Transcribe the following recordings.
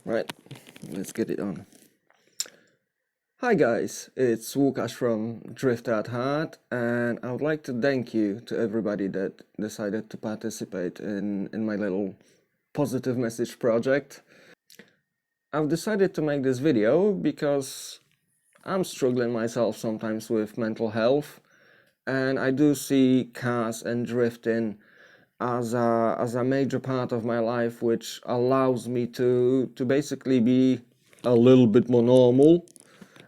Right, let's get it on. Hi guys, it's Woocash from Drift at Heart, and I would like to thank you to everybody that decided to participate in my little positive message project. I've decided to make this video because I'm struggling myself sometimes with mental health, and I do see cars and drifting as a major part of my life, which allows me to basically be a little bit more normal,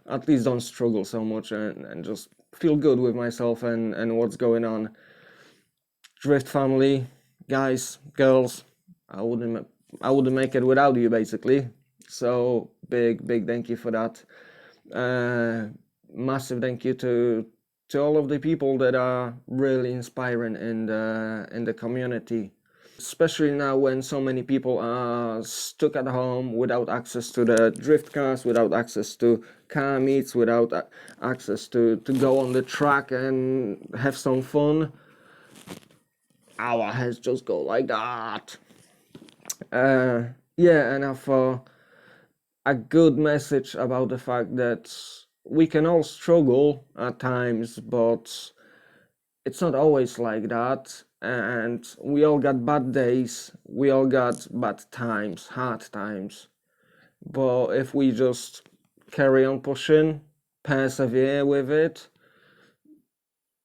at least don't struggle so much, and just feel good with myself and what's going on. Drift family, guys, girls, I wouldn't make it without you, basically. So big thank you for that. Massive thank you to all of the people that are really inspiring in the community, especially now when so many people are stuck at home without access to the drift cars, without access to car meets, without access to go on the track and have some fun. Our heads just go like that. Yeah, and I thought a good message about the fact that we can all struggle at times, but it's not always like that, and we all got bad days, we all got bad times, hard times. But if we just carry on pushing, persevere with it,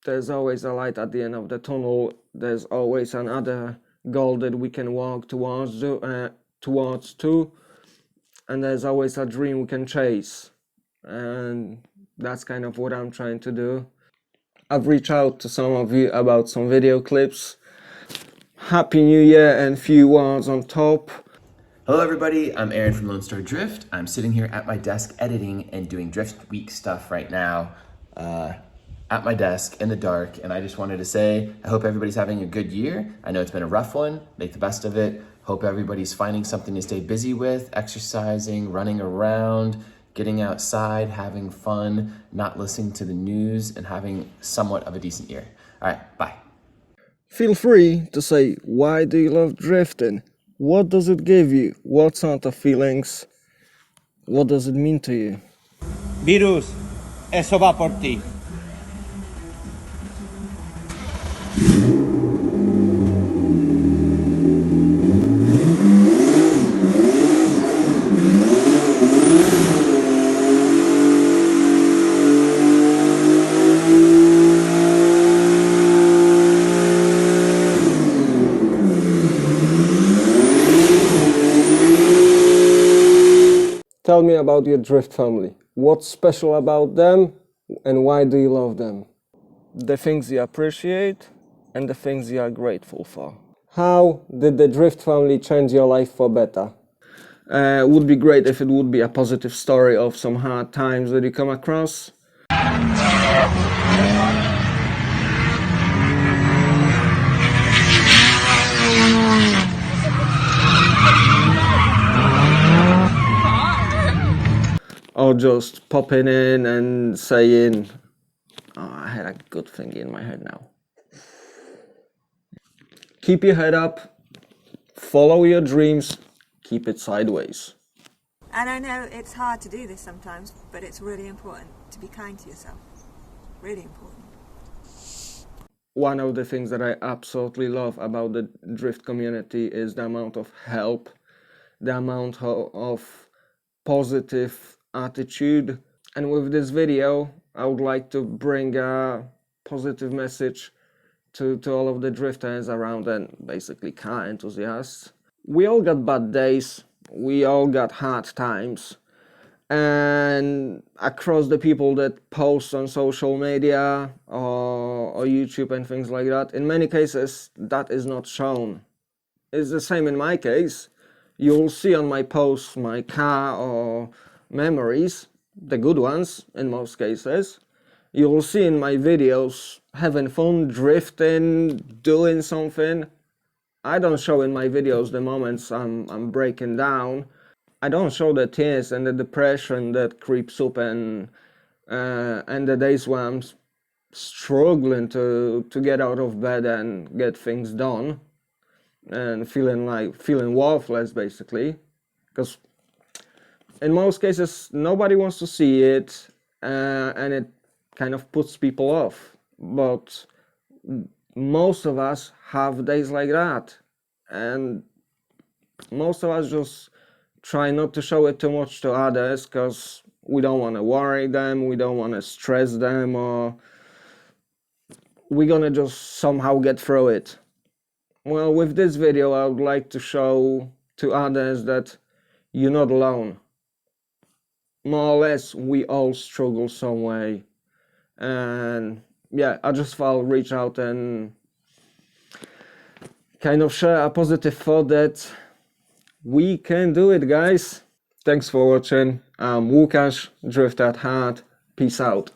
there's always a light at the end of the tunnel. There's always another goal that we can walk towards too, and there's always a dream we can chase, and that's kind of what I'm trying to do. I've reached out to some of you about some video clips. Happy New Year and few words on top. Hello everybody, I'm Aaron from Lone Star Drift. I'm sitting here at my desk editing and doing Drift Week stuff right now at my desk in the dark, and I just wanted to say I hope everybody's having a good year. I know it's been a rough one, make the best of it. Hope everybody's finding something to stay busy with, exercising, running around, getting outside, having fun, not listening to the news, and having somewhat of a decent year. All right, bye. Feel free to say, why do you love drifting? What does it give you? What sort of feelings? What does it mean to you? Virus, eso va por ti. Tell me about your drift family. What's special about them and why do you love them? The things you appreciate and the things you are grateful for. How did the drift family change your life for better? Would be great if it would be a positive story of some hard times that you come across. Or just popping in and saying, oh, I had a good thing in my head now. Keep your head up, follow your dreams, keep it sideways. And I know it's hard to do this sometimes, but it's really important to be kind to yourself. Really important. One of the things that I absolutely love about the drift community is the amount of help, the amount of positive attitude. And with this video, I would like to bring a positive message to all of the drifters around and basically car enthusiasts. We all got bad days, we all got hard times, and across the people that post on social media or YouTube and things like that, in many cases that is not shown. It's the same in my case. You'll see on my posts my car or memories, the good ones in most cases. You'll see in my videos having fun, drifting, doing something. I don't show in my videos the moments I'm breaking down. I don't show the tears and the depression that creeps up and the days when I'm struggling to get out of bed and get things done and feeling worthless basically, because in most cases, nobody wants to see it, and it kind of puts people off. But most of us have days like that, and most of us just try not to show it too much to others because we don't want to worry them, we don't want to stress them, or we're gonna just somehow get through it. Well, with this video, I would like to show to others that you're not alone. More or less, we all struggle some way. And yeah, I just thought I'd reach out and kind of share a positive thought that we can do it, guys. Thanks for watching. I'm Woocash, Drift at Heart. Peace out.